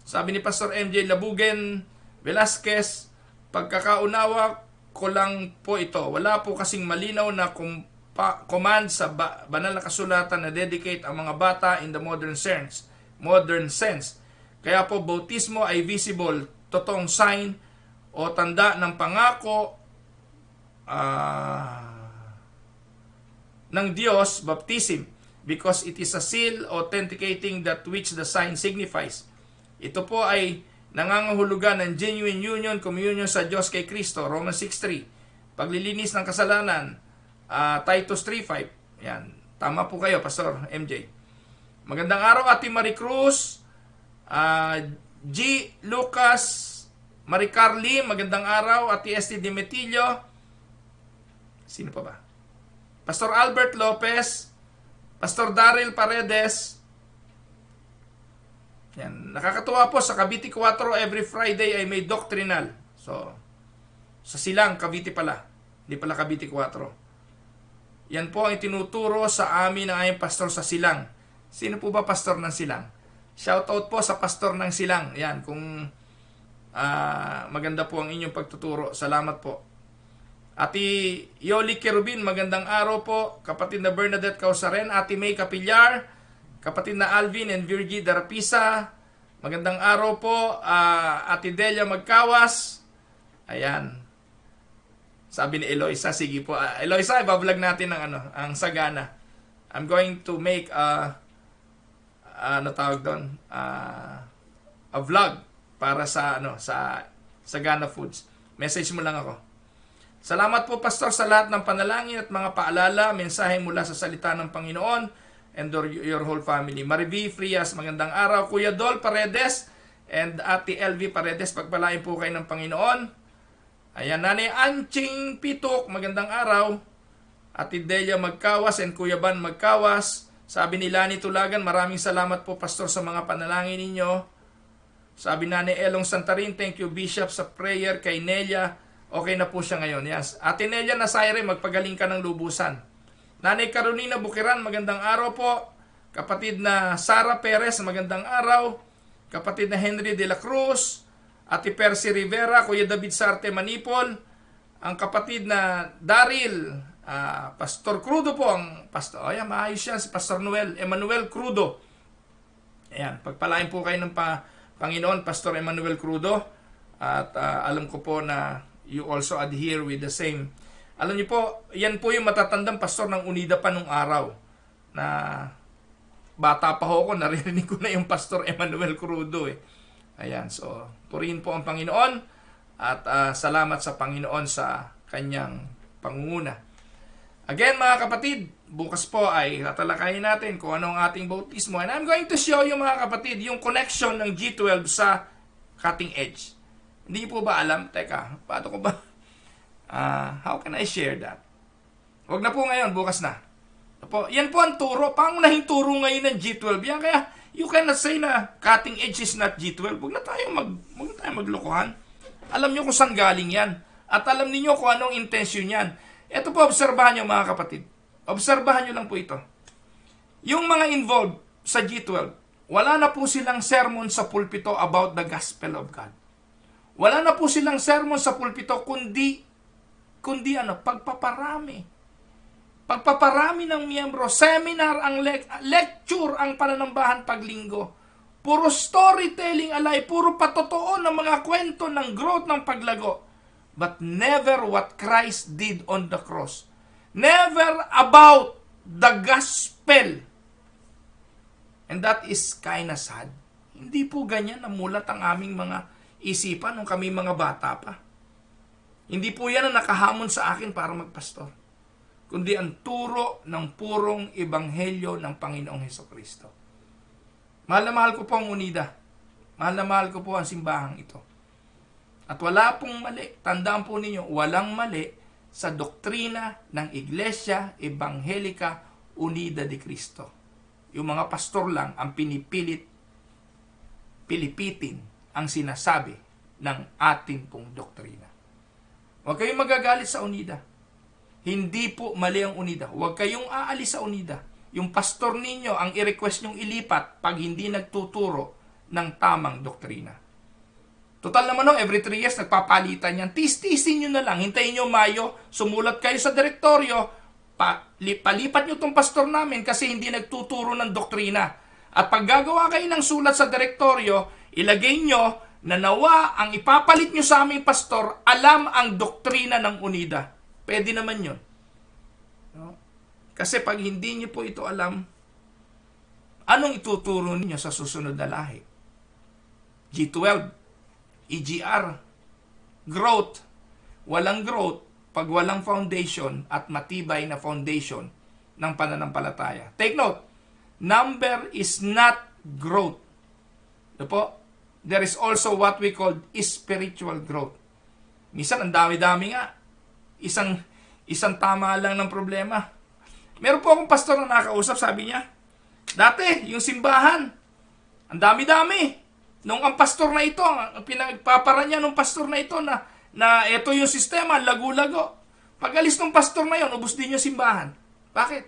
Sabi ni Pastor MJ Labugen Velasquez, pagkakaunawa ko lang po ito. Wala po kasing malinaw na command sa banal na kasulatan na dedicate ang mga bata in the modern sense. Kaya po, bautismo ay visible, totoong sign o tanda ng pangako ng Diyos, baptism, because it is a seal authenticating that which the sign signifies. Ito po ay nangangahulugan ng genuine union, communion sa Diyos kay Kristo, Romans 6:3. Paglilinis ng kasalanan, Titus 3:5. Yan. Tama po kayo, Pastor MJ. Magandang araw, Ate Marie Cruz, G. Lucas, Marie Carly, magandang araw, Ate Esti Demetilio. Sino pa ba? Pastor Albert Lopez, Pastor Daryl Paredes. Yan. Nakakatuwa po, sa Cavite 4 every Friday ay may doctrinal. So, sa Silang, Cavite pala. Hindi pala Cavite 4. Yan po ang itinuturo sa amin ng aming pastor sa Silang. Sino po ba pastor ng Silang? Shoutout po sa pastor ng Silang. Yan, kung maganda po ang inyong pagtuturo. Salamat po. Ate Yoli Kerubin, magandang araw po. Kapatid na Bernadette Causaren, Ate May Capillar, kapatid na Alvin and Virgie Darapisa, magandang araw po. Ate Delia Magkawas. Ayan. Sabi ni Eloisa, sige po. Eloisa, ibablog natin ang sagana. I'm going to make a vlog para sa Sagana Foods. Message mo lang ako. Salamat po, Pastor, sa lahat ng panalangin at mga paalala, mensahe mula sa salita ng Panginoon and your whole family. Mariví Frias, magandang araw. Kuya Dol Paredes and Ate LV Paredes, pagpalain po kayo ng Panginoon. Ayan, Nanay Anching Pitok, magandang araw. Ate Delia Magkawas and Kuya Ban Magkawas. Sabi ni Lani Tulagan, maraming salamat po, Pastor, sa mga panalangin ninyo. Sabi Nanay Elong Santarin, thank you, Bishop, sa prayer kay Nelia. Okay na po siya ngayon. Yes. Ate Nelia Nasaire, magpagaling ka ng lubusan. Nanay Carolina Bukiran, magandang araw po. Kapatid na Sara Perez, magandang araw. Kapatid na Henry de la Cruz. Ate Percy Rivera, Kuya David Sarte Manipol, ang kapatid na Daryl, Pastor Crudo po ang pastor. Ayan, maayos yan, si Pastor Emmanuel Crudo. Ayan, pagpalain po kayo ng Panginoon, Pastor Emmanuel Crudo. At alam ko po na you also adhere with the same. Alam niyo po, yan po yung matatandang pastor ng Unida pa nung araw. Na bata pa ho ako, naririnig ko na yung Pastor Emmanuel Crudo eh. Ayan, so purihin po ang Panginoon at salamat sa Panginoon sa kanyang pangunguna. Again, mga kapatid, bukas po ay tatalakayin natin kung ano ang ating bautismo. And I'm going to show you, mga kapatid, yung connection ng G12 sa cutting edge. Hindi po ba alam? Teka, paano ko ba? How can I share that? Huwag na po ngayon, bukas na. Yan po ang turo. Pangunahing turo ngayon ng G12. Yan kaya, you cannot say na cutting edge is not G12. Huwag na tayong maglokohan. Alam nyo kung saan galing yan. At alam niyo kung anong intensyon yan. Ito po, obserbahan nyo, mga kapatid. Obserbahan nyo lang po ito. Yung mga involved sa G12, wala na po silang sermon sa pulpito about the gospel of God. Wala na po silang sermon sa pulpito kundi pagpaparami. Pagpaparami ng miyembro, seminar, ang lecture, ang pananambahan paglinggo. Puro storytelling alay, puro patotoo ng mga kwento ng growth ng paglago. But never what Christ did on the cross. Never about the gospel. And that is kinda sad. Hindi po ganyan namulat ang aming mga isipan nung kami mga bata pa. Hindi po yan ang nakahamon sa akin para magpastor. Kundi ang turo ng purong ebanghelyo ng Panginoong Hesukristo. Mahal na mahal ko po ang Unida. Mahal na mahal ko po ang simbahang ito. At wala pong mali. Tandaan po ninyo, walang mali sa doktrina ng Iglesia Evangelika Unida de Cristo. Yung mga pastor lang ang pilipitin ang sinasabi ng ating pong doktrina. Huwag kayong magagalit sa Unida. Hindi po mali ang Unida. Huwag kayong aalis sa Unida. Yung pastor ninyo, ang i-request nyong ilipat pag hindi nagtuturo ng tamang doktrina. Total naman every 3 years nagpapalitan yan. Tis-tisin nyo na lang. Hintayin nyo Mayo, sumulat kayo sa direktoryo, palipat nyo tong pastor namin kasi hindi nagtuturo ng doktrina. At pag gagawa kayo ng sulat sa direktoryo, ilagay nyo na nawa ang ipapalit nyo sa aming pastor, alam ang doktrina ng Unida. Pwede naman yun. No? Kasi pag hindi nyo po ito alam, anong ituturo ninyo sa susunod na lahi? G12. EGR. Growth. Walang growth pag walang foundation at matibay na foundation ng pananampalataya. Take note, number is not growth. Ano po? There is also what we call spiritual growth. Minsan, ang dami-dami nga. Isang tama lang ng problema. Meron po akong pastor na nakausap, sabi niya, dati, yung simbahan, ang dami-dami. Nung ang pastor na ito, ang pinagpapara niya nung pastor na ito na ito yung sistema, lagu-lago. Pag alis ng pastor na yon, ubos din yung simbahan. Bakit?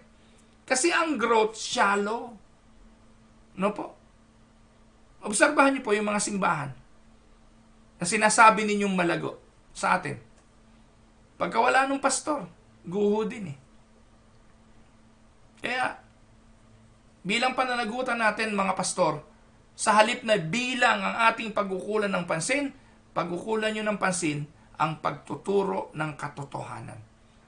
Kasi ang growth, shallow. No po? Obserbahan niyo po yung mga simbahan na sinasabi ninyong malago sa atin. Pagkawala ng pastor, guho din eh. Kaya, bilang pananagutan natin mga pastor, sa halip na bilang ang ating pagkukulan ng pansin, pagkukulan nyo ng pansin ang pagtuturo ng katotohanan.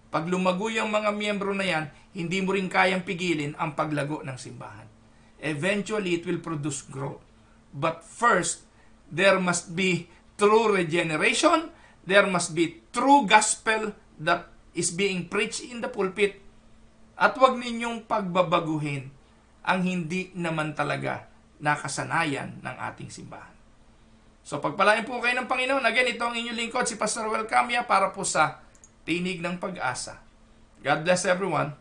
Pag lumago yung mga miyembro na yan, hindi mo rin kayang pigilin ang paglago ng simbahan. Eventually, it will produce growth. But first, there must be true regeneration, there must be true gospel that is being preached in the pulpit, at huwag ninyong pagbabaguhin ang hindi naman talaga nakasanayan ng ating simbahan. So pagpalain po kayo ng Panginoon. Again, ito ang inyong lingkod, si Pastor Welcamia, para po sa Tinig ng Pag-asa. God bless everyone.